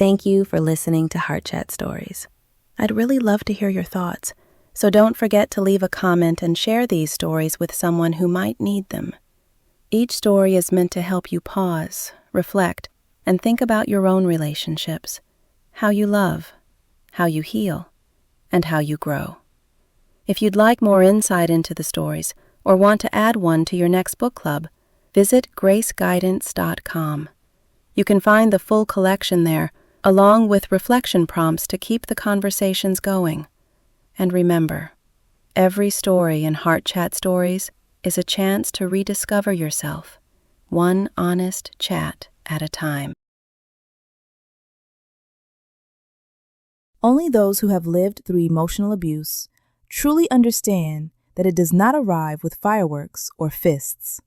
Thank you for listening to Heart Chat Stories. I'd really love to hear your thoughts, so don't forget to leave a comment and share these stories with someone who might need them. Each story is meant to help you pause, reflect, and think about your own relationships, how you love, how you heal, and how you grow. If you'd like more insight into the stories or want to add one to your next book club, visit graceguidance.com. You can find the full collection there, along with reflection prompts to keep the conversations going. And remember, every story in Heart Chat Stories is a chance to rediscover yourself, one honest chat at a time. Only those who have lived through emotional abuse truly understand that it does not arrive with fireworks or fists.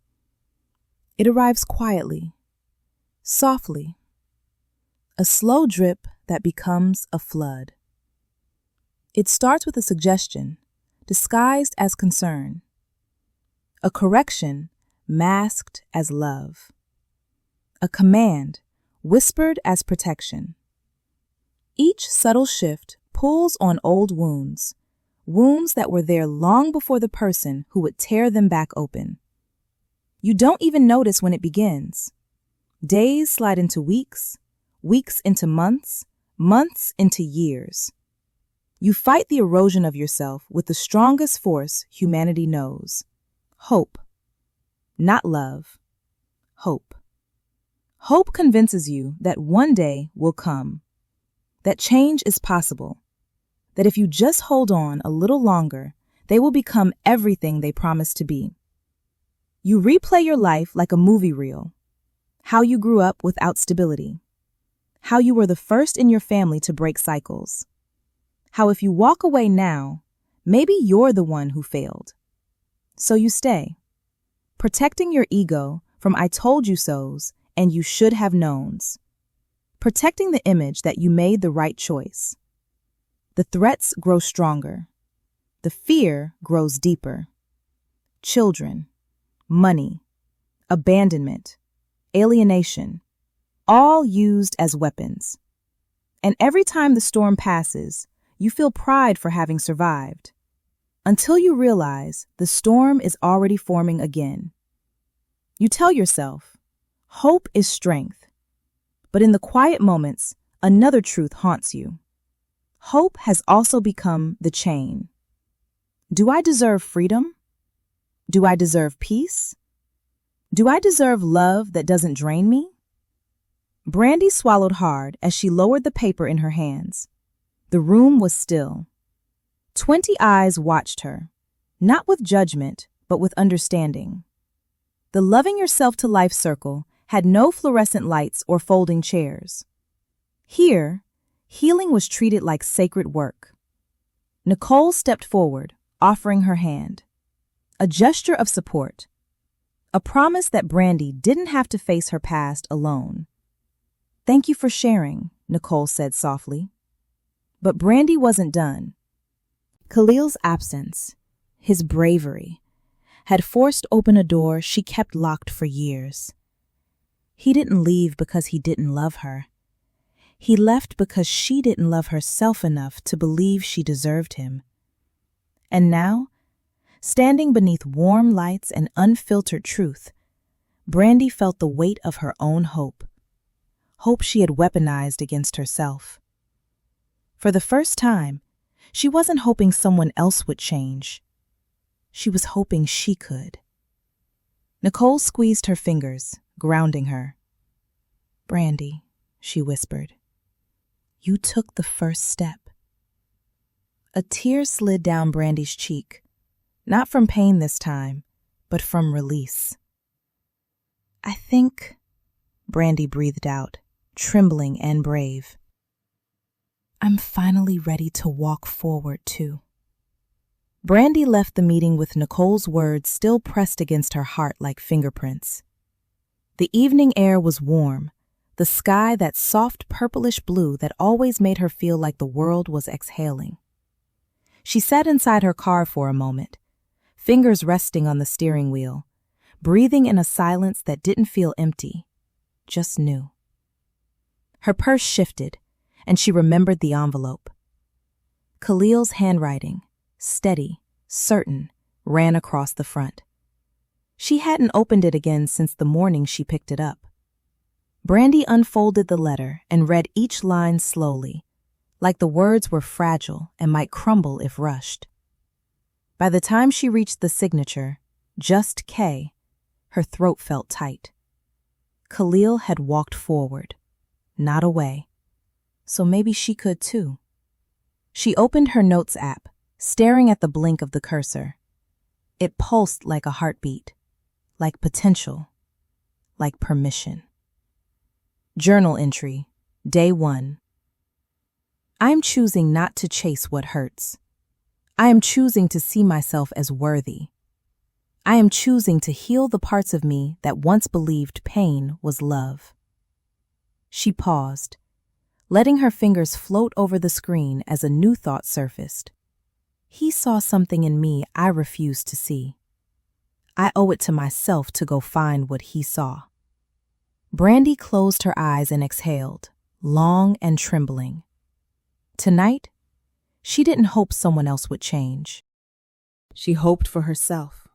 It arrives quietly, softly, a slow drip that becomes a flood. It starts with a suggestion, disguised as concern, a correction masked as love, a command whispered as protection. Each subtle shift pulls on old wounds, wounds that were there long before the person who would tear them back open. You don't even notice when it begins. Days slide into weeks, weeks into months, months into years. You fight the erosion of yourself with the strongest force humanity knows. Hope. Not love. Hope. Hope convinces you that one day will come, that change is possible, that if you just hold on a little longer, they will become everything they promise to be. You replay your life like a movie reel, how you grew up without stability, how you were the first in your family to break cycles, how if you walk away now, maybe you're the one who failed. So you stay, protecting your ego from I told you so's and you should have knowns, protecting the image that you made the right choice. The threats grow stronger. The fear grows deeper. Children, money, abandonment, alienation, all used as weapons. And every time the storm passes, you feel pride for having survived, until you realize the storm is already forming again. You tell yourself, hope is strength. But in the quiet moments, another truth haunts you. Hope has also become the chain. Do I deserve freedom? Do I deserve peace? Do I deserve love that doesn't drain me? Brandy swallowed hard as she lowered the paper in her hands. The room was still. 20 eyes watched her, not with judgment, but with understanding. The Loving Yourself to Life circle had no fluorescent lights or folding chairs. Here, healing was treated like sacred work. Nicole stepped forward, offering her hand. A gesture of support. A promise that Brandy didn't have to face her past alone. Thank you for sharing, Nicole said softly. But Brandy wasn't done. Khalil's absence, his bravery, had forced open a door she kept locked for years. He didn't leave because he didn't love her. He left because she didn't love herself enough to believe she deserved him. And now, standing beneath warm lights and unfiltered truth, Brandy felt the weight of her own hope. Hope she had weaponized against herself. For the first time, she wasn't hoping someone else would change. She was hoping she could. Nicole squeezed her fingers, grounding her. Brandy, she whispered, you took the first step. A tear slid down Brandy's cheek, not from pain this time, but from release. I think, Brandy breathed out, trembling and brave, I'm finally ready to walk forward too. Brandy left the meeting with Nicole's words still pressed against her heart like fingerprints. The evening air was warm, the sky that soft purplish blue that always made her feel like the world was exhaling. She sat inside her car for a moment, fingers resting on the steering wheel, breathing in a silence that didn't feel empty, just new. Her purse shifted, and she remembered the envelope. Khalil's handwriting, steady, certain, ran across the front. She hadn't opened it again since the morning she picked it up. Brandy unfolded the letter and read each line slowly, like the words were fragile and might crumble if rushed. By the time she reached the signature, just K, her throat felt tight. Khalil had walked forward, not away, so maybe she could too. She opened her notes app, staring at the blink of the cursor. It pulsed like a heartbeat, like potential, like permission. Journal entry, Day 1. I'm choosing not to chase what hurts. I am choosing to see myself as worthy. I am choosing to heal the parts of me that once believed pain was love. She paused, letting her fingers float over the screen as a new thought surfaced. He saw something in me I refused to see. I owe it to myself to go find what he saw. Brandy closed her eyes and exhaled, long and trembling. Tonight, she didn't hope someone else would change. She hoped for herself.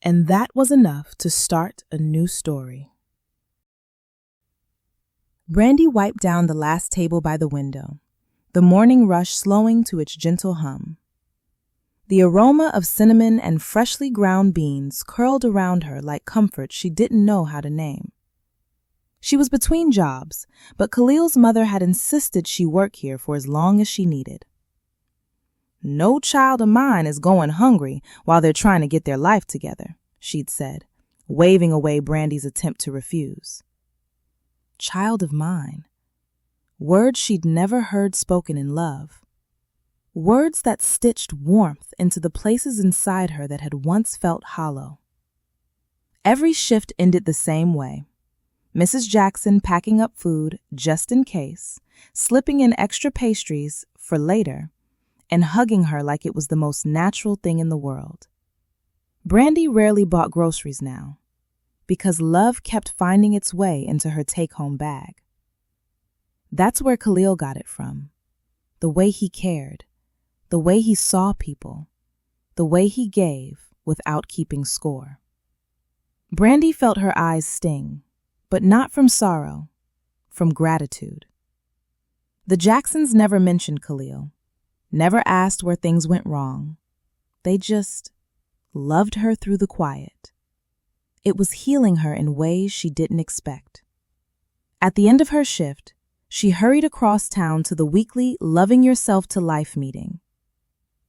And that was enough to start a new story. Brandy wiped down the last table by the window, the morning rush slowing to its gentle hum. The aroma of cinnamon and freshly ground beans curled around her like comfort she didn't know how to name. She was between jobs, but Khalil's mother had insisted she work here for as long as she needed. No child of mine is going hungry while they're trying to get their life together, she'd said, waving away Brandy's attempt to refuse. Child of mine. Words she'd never heard spoken in love. Words that stitched warmth into the places inside her that had once felt hollow. Every shift ended the same way. Mrs. Jackson packing up food just in case, slipping in extra pastries for later, and hugging her like it was the most natural thing in the world. Brandy rarely bought groceries now, because love kept finding its way into her take-home bag. That's where Khalil got it from. The way he cared, the way he saw people, the way he gave without keeping score. Brandy felt her eyes sting, but not from sorrow, from gratitude. The Jacksons never mentioned Khalil, never asked where things went wrong. They just loved her through the quiet. It was healing her in ways she didn't expect. At the end of her shift, she hurried across town to the weekly Loving Yourself to Life meeting.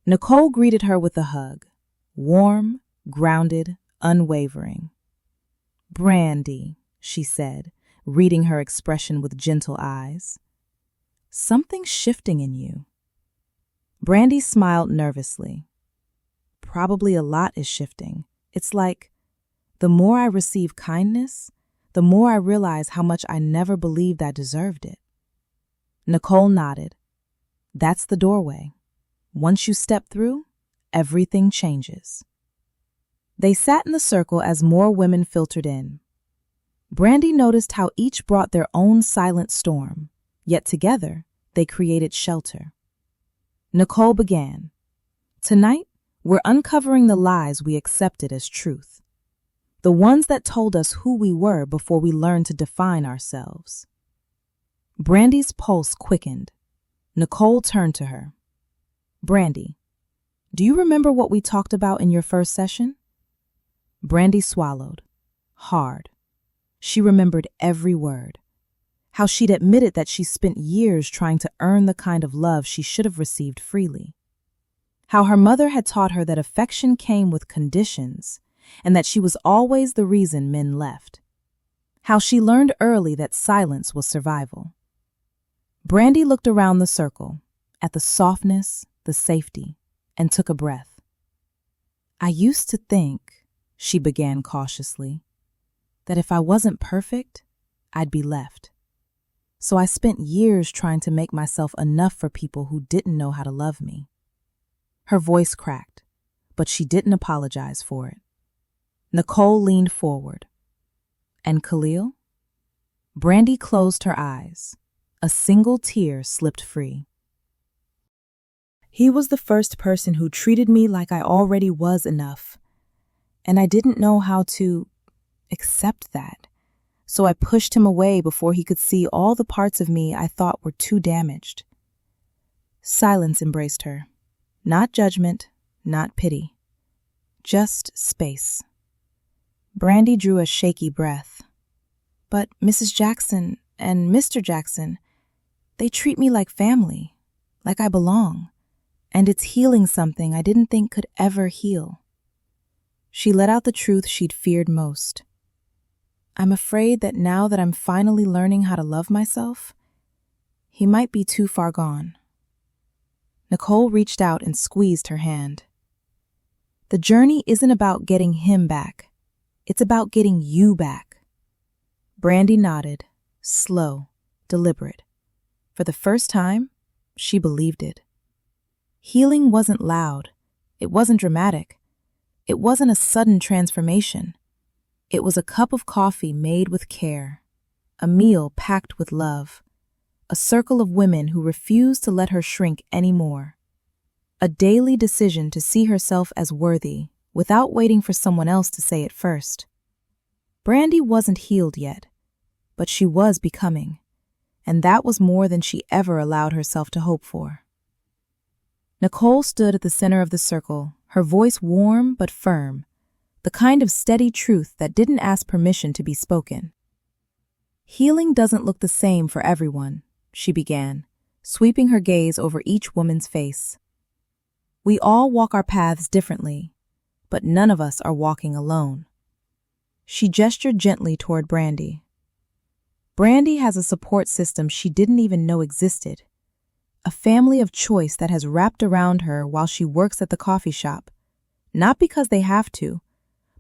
Nicole greeted her with a hug, warm, grounded, unwavering. Brandy, she said, reading her expression with gentle eyes. Something's shifting in you. Brandy smiled nervously. Probably a lot is shifting. It's like, the more I receive kindness, the more I realize how much I never believed I deserved it. Nicole nodded. That's the doorway. Once you step through, everything changes. They sat in the circle as more women filtered in. Brandy noticed how each brought their own silent storm, yet together they created shelter. Nicole began. Tonight, we're uncovering the lies we accepted as truth. The ones that told us who we were before we learned to define ourselves. Brandy's pulse quickened. Nicole turned to her. Brandy, do you remember what we talked about in your first session? Brandy swallowed, hard. She remembered every word. How she'd admitted that she spent years trying to earn the kind of love she should have received freely. How her mother had taught her that affection came with conditions and that she was always the reason men left. How she learned early that silence was survival. Brandy looked around the circle, at the softness, the safety, and took a breath. I used to think, she began cautiously, that if I wasn't perfect, I'd be left. So I spent years trying to make myself enough for people who didn't know how to love me. Her voice cracked, but she didn't apologize for it. Nicole leaned forward. And Khalil? Brandy closed her eyes, a single tear slipped free. He was the first person who treated me like I already was enough, and I didn't know how to accept that. So I pushed him away before he could see all the parts of me I thought were too damaged. Silence embraced her. Not judgment, not pity. Just space. Brandy drew a shaky breath. But Mrs. Jackson and Mr. Jackson, they treat me like family, like I belong, and it's healing something I didn't think could ever heal. She let out the truth she'd feared most. I'm afraid that now that I'm finally learning how to love myself, he might be too far gone. Nicole reached out and squeezed her hand. The journey isn't about getting him back. It's about getting you back. Brandy nodded, slow, deliberate. For the first time, she believed it. Healing wasn't loud. It wasn't dramatic. It wasn't a sudden transformation. It was a cup of coffee made with care, a meal packed with love, a circle of women who refused to let her shrink anymore. A daily decision to see herself as worthy without waiting for someone else to say it first. Brandy wasn't healed yet, but she was becoming, and that was more than she ever allowed herself to hope for. Nicole stood at the center of the circle, her voice warm but firm, the kind of steady truth that didn't ask permission to be spoken. Healing doesn't look the same for everyone, she began, sweeping her gaze over each woman's face. We all walk our paths differently, but none of us are walking alone. She gestured gently toward Brandy. Brandy has a support system she didn't even know existed, a family of choice that has wrapped around her while she works at the coffee shop, not because they have to,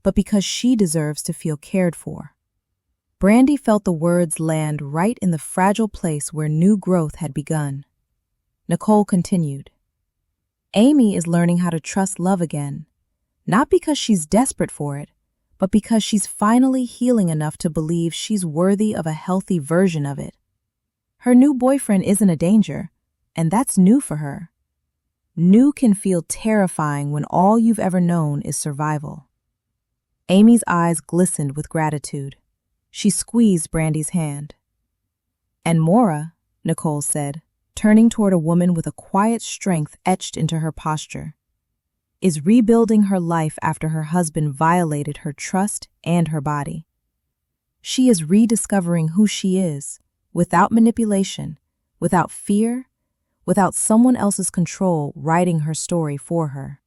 but because she deserves to feel cared for. Brandy felt the words land right in the fragile place where new growth had begun. Nicole continued. Amy is learning how to trust love again, not because she's desperate for it, but because she's finally healing enough to believe she's worthy of a healthy version of it. Her new boyfriend isn't a danger, and that's new for her. New can feel terrifying when all you've ever known is survival. Amy's eyes glistened with gratitude. She squeezed Brandy's hand. And Maura, Nicole said, turning toward a woman with a quiet strength etched into her posture, is rebuilding her life after her husband violated her trust and her body. She is rediscovering who she is, without manipulation, without fear, without someone else's control writing her story for her.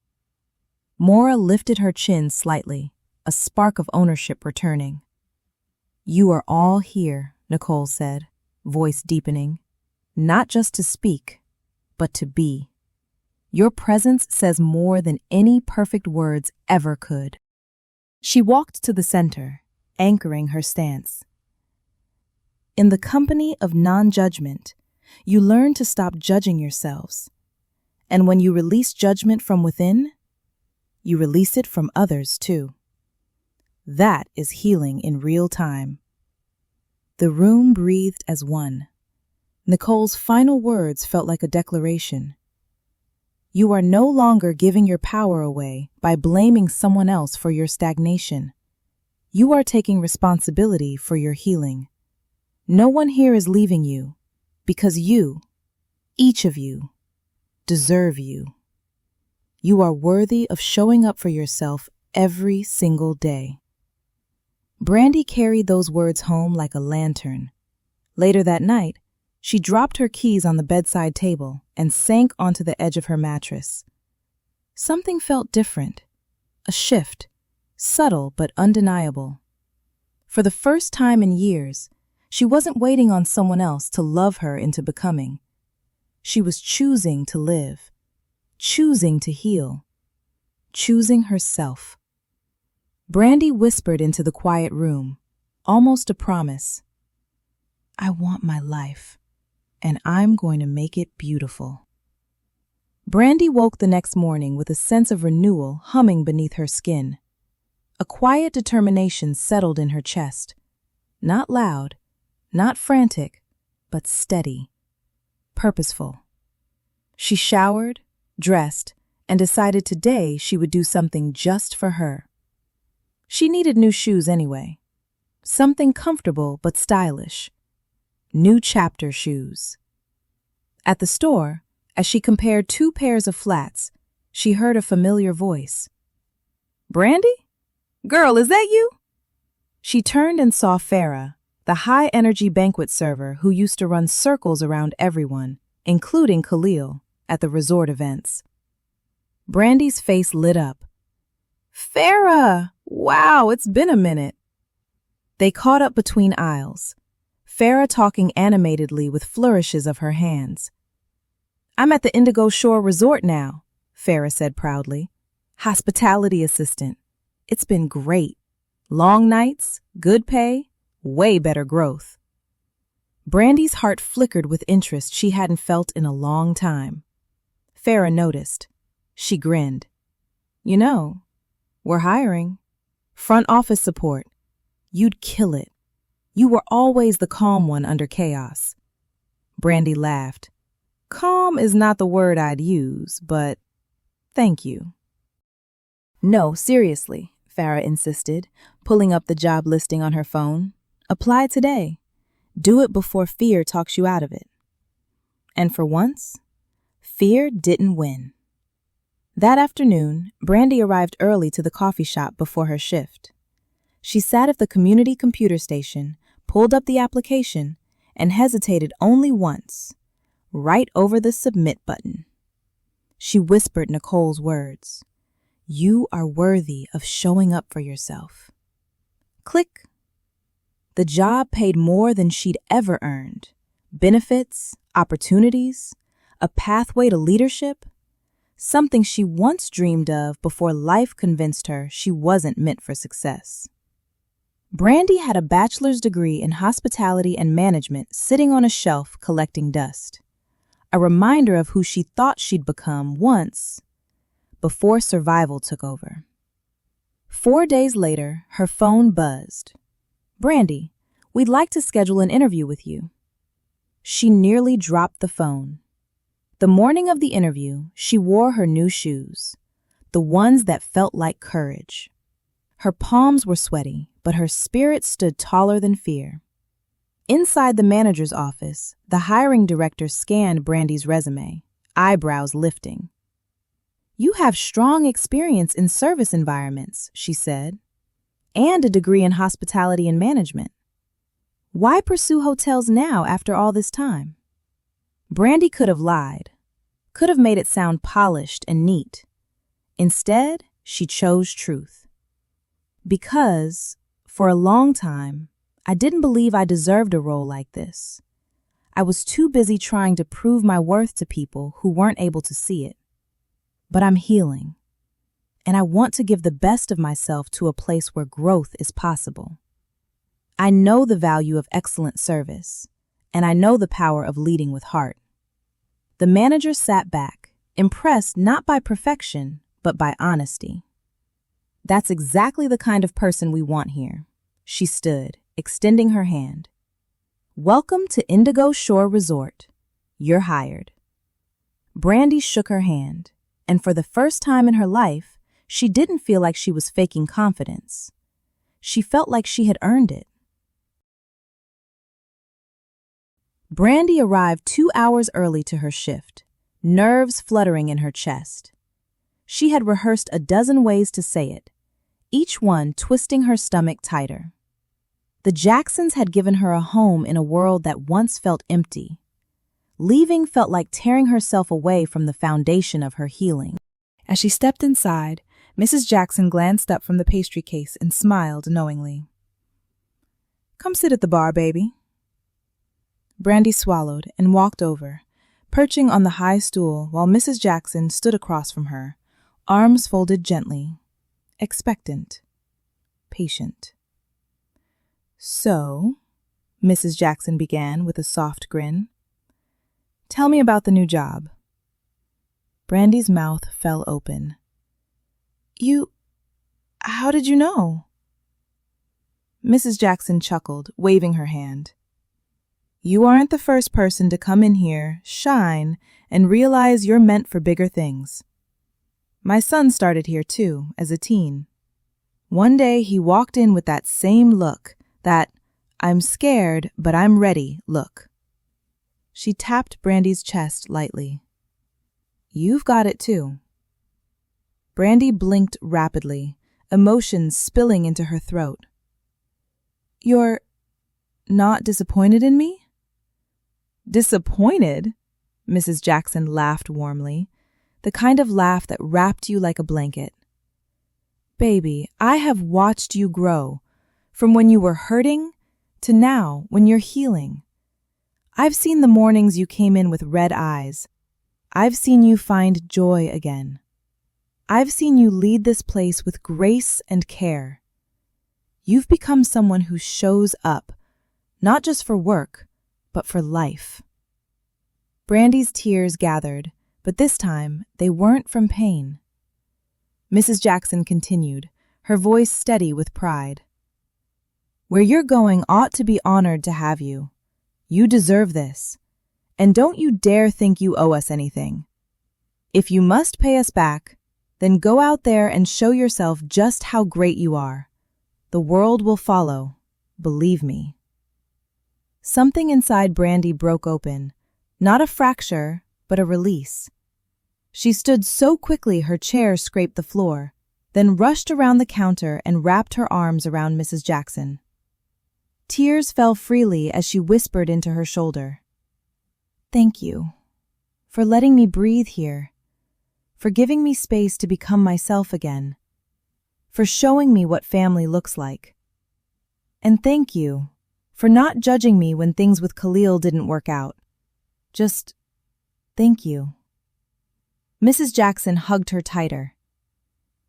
Maura lifted her chin slightly, a spark of ownership returning. You are all here, Nicole said, voice deepening, not just to speak, but to be. Your presence says more than any perfect words ever could. She walked to the center, anchoring her stance. In the company of non-judgment, you learn to stop judging yourselves. And when you release judgment from within, you release it from others too. That is healing in real time. The room breathed as one. Nicole's final words felt like a declaration. You are no longer giving your power away by blaming someone else for your stagnation. You are taking responsibility for your healing. No one here is leaving you, because you, each of you, deserve you. You are worthy of showing up for yourself every single day. Brandy carried those words home like a lantern. Later that night, she dropped her keys on the bedside table and sank onto the edge of her mattress. Something felt different, a shift, subtle but undeniable. For the first time in years, she wasn't waiting on someone else to love her into becoming. She was choosing to live, choosing to heal, choosing herself. Brandy whispered into the quiet room, almost a promise. I want my life, and I'm going to make it beautiful. Brandy woke the next morning with a sense of renewal humming beneath her skin. A quiet determination settled in her chest. Not loud, not frantic, but steady, purposeful. She showered, dressed, and decided today she would do something just for her. She needed new shoes anyway. Something comfortable but stylish. New chapter shoes. At the store, as she compared two pairs of flats, she heard a familiar voice. "Brandy? Girl, is that you?" She turned and saw Farah, the high-energy banquet server who used to run circles around everyone, including Khalil, at the resort events. Brandy's face lit up. "Farah! Wow, it's been a minute." They caught up between aisles, Farah talking animatedly with flourishes of her hands. "I'm at the Indigo Shore Resort now," Farah said proudly. "Hospitality assistant. It's been great. Long nights, good pay, way better growth." Brandy's heart flickered with interest she hadn't felt in a long time. Farah noticed. She grinned. "You know, we're hiring. Front office support. You'd kill it. You were always the calm one under chaos." Brandy laughed. "Calm is not the word I'd use, but thank you." "No, seriously," Farah insisted, pulling up the job listing on her phone. "Apply today. Do it before fear talks you out of it." And for once, fear didn't win. That afternoon, Brandy arrived early to the coffee shop before her shift. She sat at the community computer station, pulled up the application, and hesitated only once, right over the submit button. She whispered Nicole's words. "You are worthy of showing up for yourself." Click. The job paid more than she'd ever earned. Benefits, opportunities, a pathway to leadership, something she once dreamed of before life convinced her she wasn't meant for success. Brandy had a bachelor's degree in hospitality and management sitting on a shelf collecting dust, a reminder of who she thought she'd become once, before survival took over. 4 days later, her phone buzzed. "Brandy, we'd like to schedule an interview with you." She nearly dropped the phone. The morning of the interview, she wore her new shoes, the ones that felt like courage. Her palms were sweaty, but her spirit stood taller than fear. Inside the manager's office, the hiring director scanned Brandy's resume, eyebrows lifting. "You have strong experience in service environments," she said, "and a degree in hospitality and management. Why pursue hotels now after all this time?" Brandy could have lied, could have made it sound polished and neat. Instead, she chose truth. "Because, for a long time, I didn't believe I deserved a role like this. I was too busy trying to prove my worth to people who weren't able to see it. But I'm healing, and I want to give the best of myself to a place where growth is possible. I know the value of excellent service, and I know the power of leading with heart." The manager sat back, impressed not by perfection, but by honesty. "That's exactly the kind of person we want here." She stood, extending her hand. "Welcome to Indigo Shore Resort. You're hired." Brandy shook her hand, and for the first time in her life, she didn't feel like she was faking confidence. She felt like she had earned it. Brandy arrived 2 hours early to her shift, nerves fluttering in her chest. She had rehearsed a dozen ways to say it, each one twisting her stomach tighter. The Jacksons had given her a home in a world that once felt empty. Leaving felt like tearing herself away from the foundation of her healing. As she stepped inside, Mrs. Jackson glanced up from the pastry case and smiled knowingly. "Come sit at the bar, baby." Brandy swallowed and walked over, perching on the high stool while Mrs. Jackson stood across from her, arms folded gently, expectant, patient. "So," Mrs. Jackson began with a soft grin, "tell me about the new job." Brandy's mouth fell open. How did you know?" Mrs. Jackson chuckled, waving her hand. You aren't the first person to come in here, shine, and realize you're meant for bigger things. My son started here too, as a teen. One day he walked in with that same look, that "I'm scared, but I'm ready" look. She tapped Brandy's chest lightly. You've got it too. Brandy blinked rapidly, emotions spilling into her throat. You're not disappointed in me? Disappointed? Mrs. Jackson laughed warmly, the kind of laugh that wrapped you like a blanket. Baby, I have watched you grow, from when you were hurting to now when you're healing. I've seen the mornings you came in with red eyes. I've seen you find joy again. I've seen you lead this place with grace and care. You've become someone who shows up, not just for work, but for life. Brandy's tears gathered, but this time they weren't from pain. Mrs. Jackson continued, her voice steady with pride. Where you're going ought to be honored to have you. You deserve this. And don't you dare think you owe us anything. If you must pay us back, then go out there and show yourself just how great you are. The world will follow, believe me. Something inside Brandy broke open, not a fracture, but a release. She stood so quickly her chair scraped the floor, then rushed around the counter and wrapped her arms around Mrs. Jackson. Tears fell freely as she whispered into her shoulder. Thank you for letting me breathe here, for giving me space to become myself again, for showing me what family looks like. And thank you for not judging me when things with Khalil didn't work out. Just thank you. Mrs. Jackson hugged her tighter.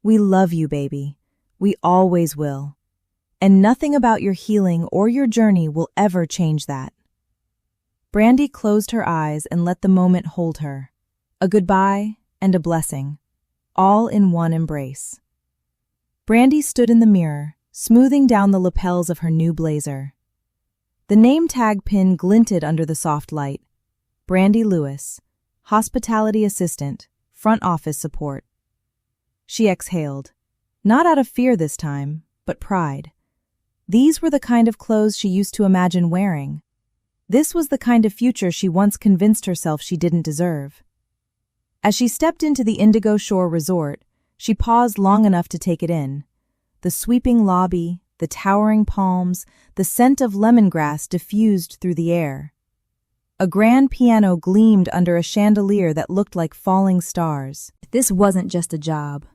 We love you, baby. We always will. And nothing about your healing or your journey will ever change that. Brandy closed her eyes and let the moment hold her. A goodbye and a blessing, all in one embrace. Brandy stood in the mirror, smoothing down the lapels of her new blazer. The name tag pin glinted under the soft light. Brandy Lewis, hospitality assistant, front office support. She exhaled, not out of fear this time, but pride. These were the kind of clothes she used to imagine wearing. This was the kind of future she once convinced herself she didn't deserve. As she stepped into the Indigo Shore Resort, she paused long enough to take it in. The sweeping lobby, the towering palms, the scent of lemongrass diffused through the air. A grand piano gleamed under a chandelier that looked like falling stars. This wasn't just a job.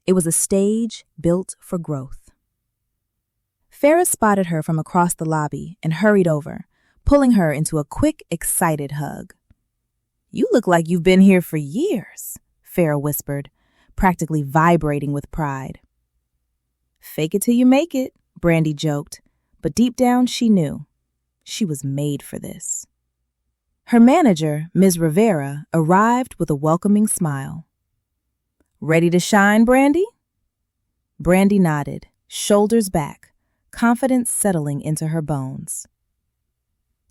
It was a stage built for growth. Farrah spotted her from across the lobby and hurried over, pulling her into a quick, excited hug. You look like you've been here for years, Farrah whispered, practically vibrating with pride. Fake it till you make it, Brandy joked, but deep down she knew. She was made for this. Her manager, Ms. Rivera, arrived with a welcoming smile. Ready to shine, Brandy? Brandy nodded, shoulders back, confidence settling into her bones.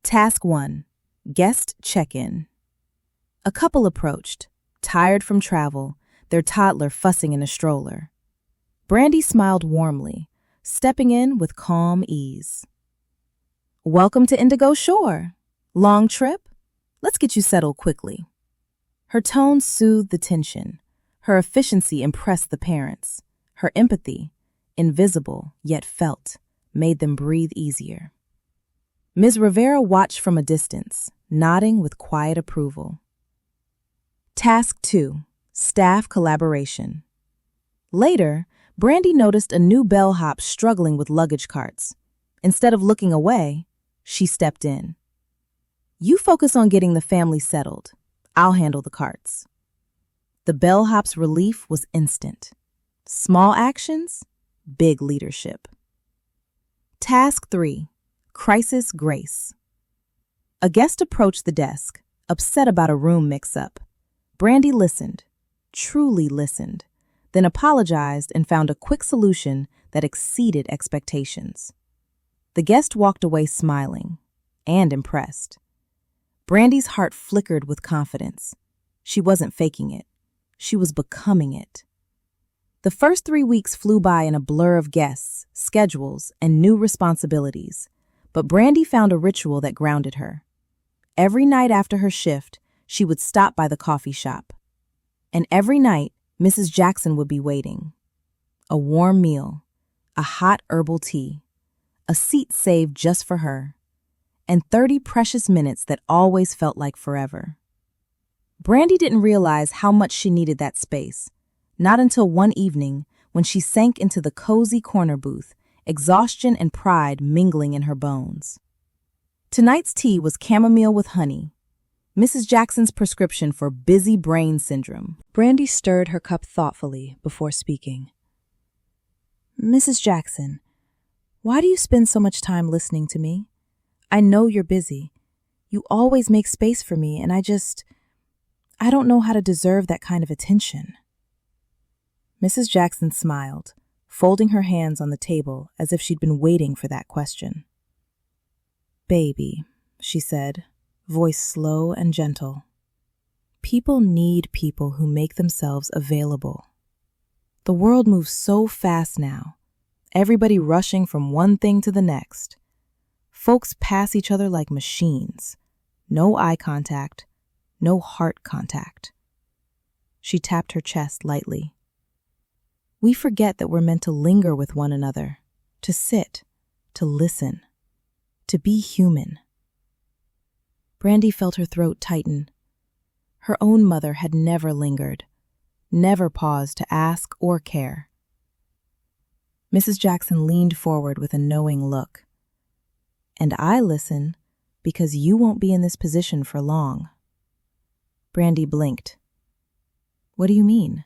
Task 1. Guest check-in. A couple approached, tired from travel, their toddler fussing in a stroller. Brandy smiled warmly, stepping in with calm ease. Welcome to Indigo Shore. Long trip? Let's get you settled quickly. Her tone soothed the tension. Her efficiency impressed the parents. Her empathy, invisible yet felt, made them breathe easier. Ms. Rivera watched from a distance, nodding with quiet approval. Task 2. Staff collaboration. Later, Brandy noticed a new bellhop struggling with luggage carts. Instead of looking away, she stepped in. You focus on getting the family settled. I'll handle the carts. The bellhop's relief was instant. Small actions, big leadership. Task 3. Crisis grace. A guest approached the desk, upset about a room mix-up. Brandy listened, truly listened, then apologized and found a quick solution that exceeded expectations. The guest walked away smiling. and impressed. Brandy's heart flickered with confidence. She wasn't faking it. She was becoming it. The first 3 weeks flew by in a blur of guests, schedules, and new responsibilities, but Brandy found a ritual that grounded her. Every night after her shift, she would stop by the coffee shop. And every night, Mrs. Jackson would be waiting. A warm meal, a hot herbal tea, a seat saved just for her, and 30 precious minutes that always felt like forever. Brandy didn't realize how much she needed that space, not until one evening when she sank into the cozy corner booth, exhaustion and pride mingling in her bones. Tonight's tea was chamomile with honey, Mrs. Jackson's prescription for busy brain syndrome. Brandy stirred her cup thoughtfully before speaking. "Mrs. Jackson, why do you spend so much time listening to me? I know you're busy. You always make space for me, and I don't know how to deserve that kind of attention." Mrs. Jackson smiled, folding her hands on the table as if she'd been waiting for that question. "Baby," she said, voice slow and gentle. "People need people who make themselves available. The world moves so fast now, everybody rushing from one thing to the next. Folks pass each other like machines. No eye contact, no heart contact." She tapped her chest lightly. "We forget that we're meant to linger with one another, to sit, to listen, to be human." Brandy felt her throat tighten. Her own mother had never lingered, never paused to ask or care. Mrs. Jackson leaned forward with a knowing look. "And I listen because you won't be in this position for long." Brandy blinked. "What do you mean?"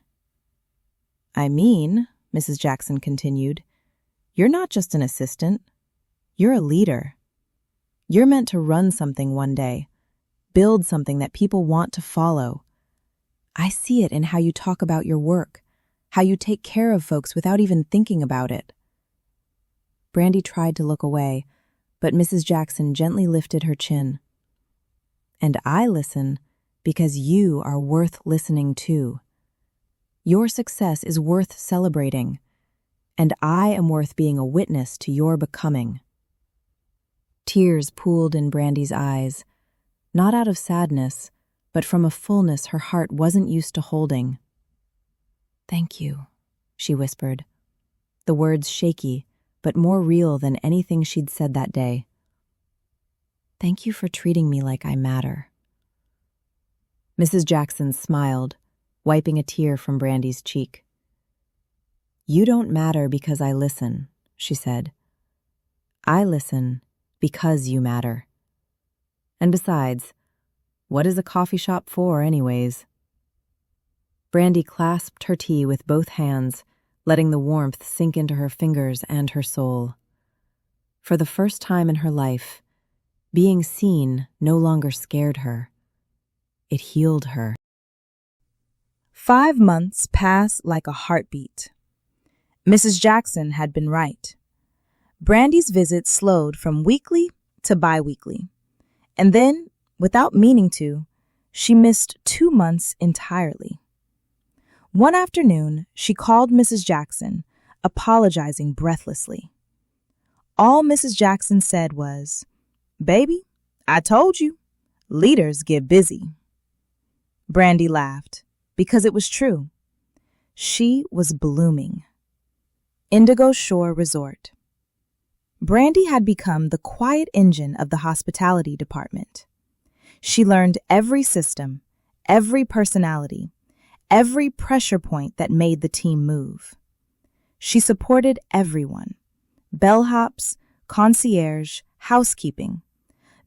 "I mean," Mrs. Jackson continued, "you're not just an assistant. You're a leader. You're meant to run something one day, build something that people want to follow. I see it in how you talk about your work, how you take care of folks without even thinking about it." Brandy tried to look away, but Mrs. Jackson gently lifted her chin. "And I listen because you are worth listening to. Your success is worth celebrating, and I am worth being a witness to your becoming." Tears pooled in Brandy's eyes, not out of sadness, but from a fullness her heart wasn't used to holding. "Thank you," she whispered, the words shaky, but more real than anything she'd said that day. "Thank you for treating me like I matter." Mrs. Jackson smiled, wiping a tear from Brandy's cheek. "You don't matter because I listen," she said. "I listen because you matter. And besides, what is a coffee shop for anyways?" Brandy clasped her tea with both hands, letting the warmth sink into her fingers and her soul. For the first time in her life, being seen no longer scared her. It healed her. 5 months passed like a heartbeat. Mrs. Jackson had been right. Brandy's visits slowed from weekly to bi-weekly. And then, without meaning to, she missed 2 months entirely. One afternoon, she called Mrs. Jackson, apologizing breathlessly. All Mrs. Jackson said was, "Baby, I told you, leaders get busy." Brandy laughed, because it was true. She was blooming. Indigo Shore Resort. Brandy had become the quiet engine of the hospitality department. She learned every system, every personality, every pressure point that made the team move. She supported everyone, bellhops, concierge, housekeeping,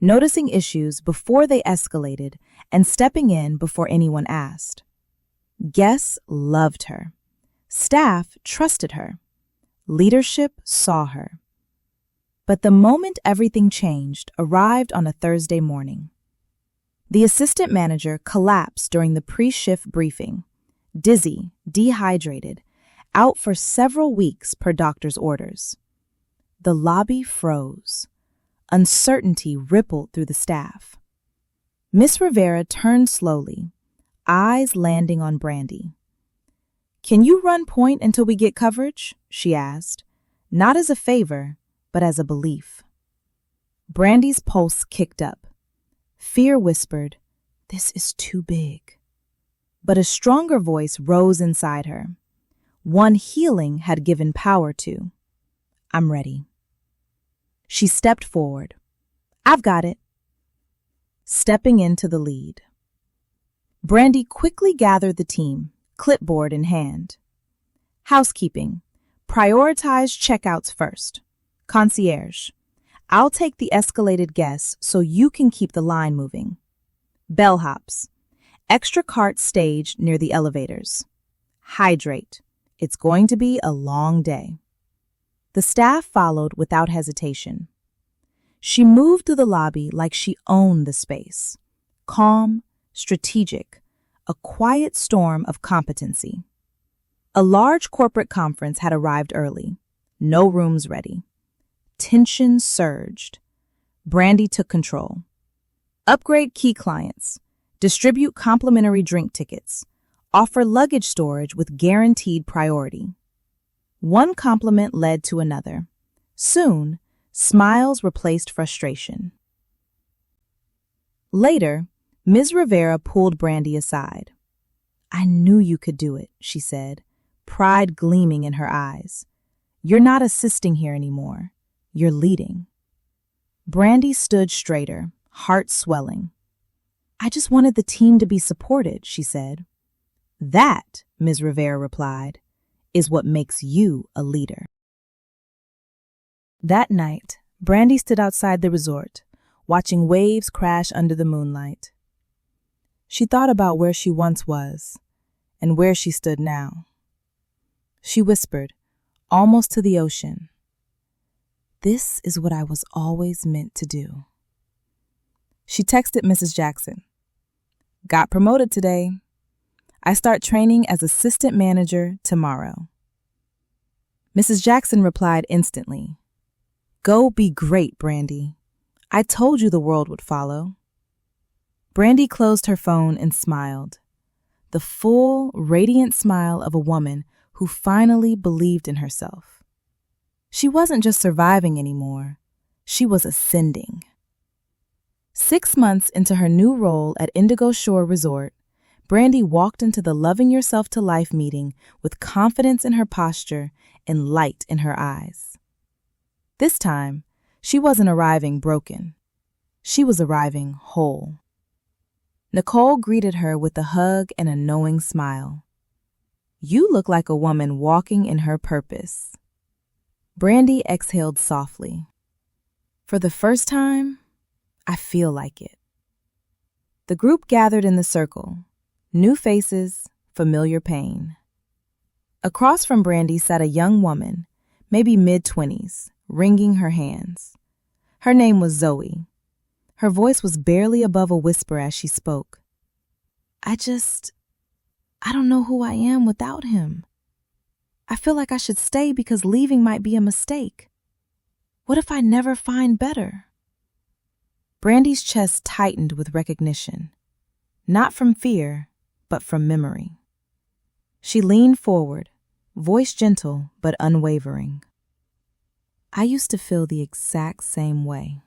noticing issues before they escalated and stepping in before anyone asked. Guests loved her. Staff trusted her. Leadership saw her. But the moment everything changed arrived on a Thursday morning. The assistant manager collapsed during the pre-shift briefing, dizzy, dehydrated, out for several weeks per doctor's orders. The lobby froze. Uncertainty rippled through the staff. Miss Rivera turned slowly, eyes landing on Brandy. "Can you run point until we get coverage?" she asked, not as a favor, but as a belief. Brandy's pulse kicked up. Fear whispered, "This is too big." But a stronger voice rose inside her, one healing had given power to. "I'm ready." She stepped forward. "I've got it." Stepping into the lead. Brandy quickly gathered the team, clipboard in hand. "Housekeeping. Prioritize checkouts first. Concierge. I'll take the escalated guests so you can keep the line moving. Bellhops. Extra carts staged near the elevators. Hydrate. It's going to be a long day." The staff followed without hesitation. She moved through the lobby like she owned the space. Calm, strategic, a quiet storm of competency. A large corporate conference had arrived early. No rooms ready. Tension surged. Brandy took control. Upgrade key clients. Distribute complimentary drink tickets. Offer luggage storage with guaranteed priority. One compliment led to another. Soon, smiles replaced frustration. Later, Ms. Rivera pulled Brandy aside. "I knew you could do it," she said, pride gleaming in her eyes. "You're not assisting here anymore. You're leading." Brandy stood straighter, heart swelling. "I just wanted the team to be supported," she said. "That," Ms. Rivera replied, "is what makes you a leader." That night, Brandy stood outside the resort, watching waves crash under the moonlight. She thought about where she once was and where she stood now. She whispered, almost to the ocean, "This is what I was always meant to do." She texted Mrs. Jackson, "Got promoted today. I start training as assistant manager tomorrow." Mrs. Jackson replied instantly, "Go be great, Brandy. I told you the world would follow." Brandy closed her phone and smiled, the full, radiant smile of a woman who finally believed in herself. She wasn't just surviving anymore, she was ascending. 6 months into her new role at Indigo Shore Resort, Brandy walked into the Loving Yourself to Life meeting with confidence in her posture and light in her eyes. This time, she wasn't arriving broken. She was arriving whole. Nicole greeted her with a hug and a knowing smile. "You look like a woman walking in her purpose." Brandy exhaled softly. "For the first time, I feel like it." The group gathered in the circle. New faces, familiar pain. Across from Brandy sat a young woman, maybe mid-20s, wringing her hands. Her name was Zoe. Her voice was barely above a whisper as she spoke. I don't know who I am without him. I feel like I should stay because leaving might be a mistake. What if I never find better?" Brandy's chest tightened with recognition, not from fear, but from memory. She leaned forward, voice gentle but unwavering. "I used to feel the exact same way."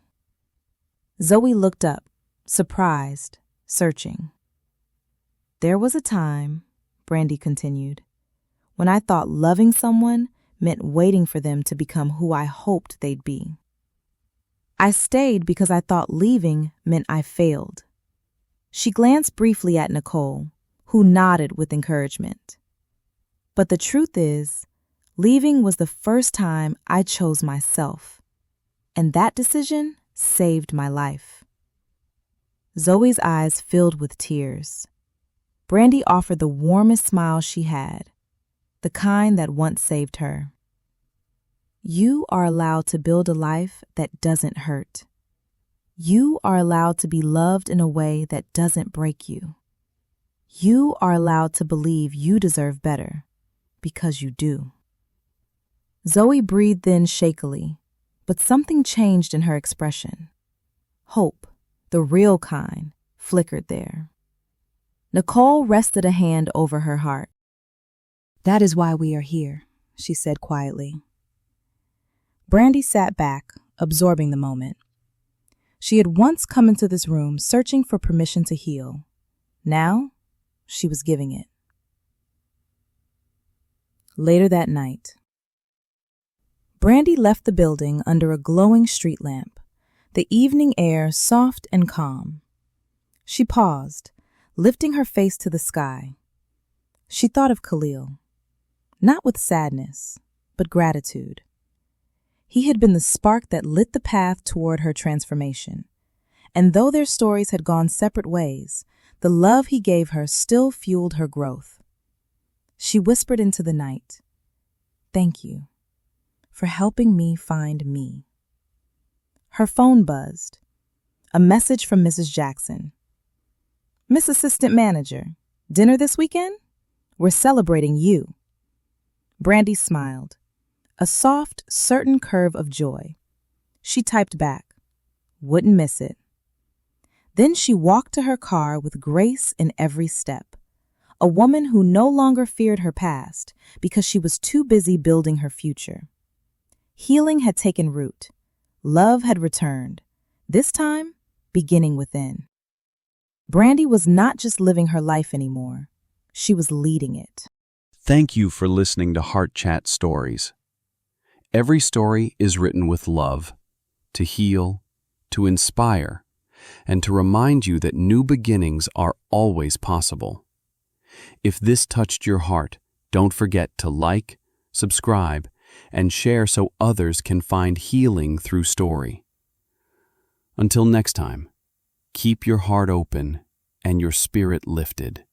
Zoe looked up, surprised, searching. "There was a time," Brandy continued, "when I thought loving someone meant waiting for them to become who I hoped they'd be. I stayed because I thought leaving meant I failed." She glanced briefly at Nicole, who nodded with encouragement. "But the truth is, leaving was the first time I chose myself, and that decision saved my life." Zoe's eyes filled with tears. Brandy offered the warmest smile she had, the kind that once saved her. "You are allowed to build a life that doesn't hurt. You are allowed to be loved in a way that doesn't break you. You are allowed to believe you deserve better, because you do." Zoe breathed in shakily, but something changed in her expression. Hope, the real kind, flickered there. Nicole rested a hand over her heart. "That is why we are here," she said quietly. Brandy sat back, absorbing the moment. She had once come into this room searching for permission to heal. Now, she was giving it. Later that night, Brandy left the building under a glowing street lamp, the evening air soft and calm. She paused, lifting her face to the sky. She thought of Khalil, not with sadness, but gratitude. He had been the spark that lit the path toward her transformation, and though their stories had gone separate ways, the love he gave her still fueled her growth. She whispered into the night, "Thank you for helping me find me." Her phone buzzed. A message from Mrs. Jackson. "Miss Assistant Manager, dinner this weekend? We're celebrating you." Brandy smiled, a soft, certain curve of joy. She typed back, "Wouldn't miss it." Then she walked to her car with grace in every step, a woman who no longer feared her past because she was too busy building her future. Healing had taken root. Love had returned, this time beginning within. Brandy was not just living her life anymore. She was leading it. Thank you for listening to Heart Chat Stories. Every story is written with love, to heal, to inspire, and to remind you that new beginnings are always possible. If this touched your heart, don't forget to like, subscribe, and share so others can find healing through story. Until next time, keep your heart open and your spirit lifted.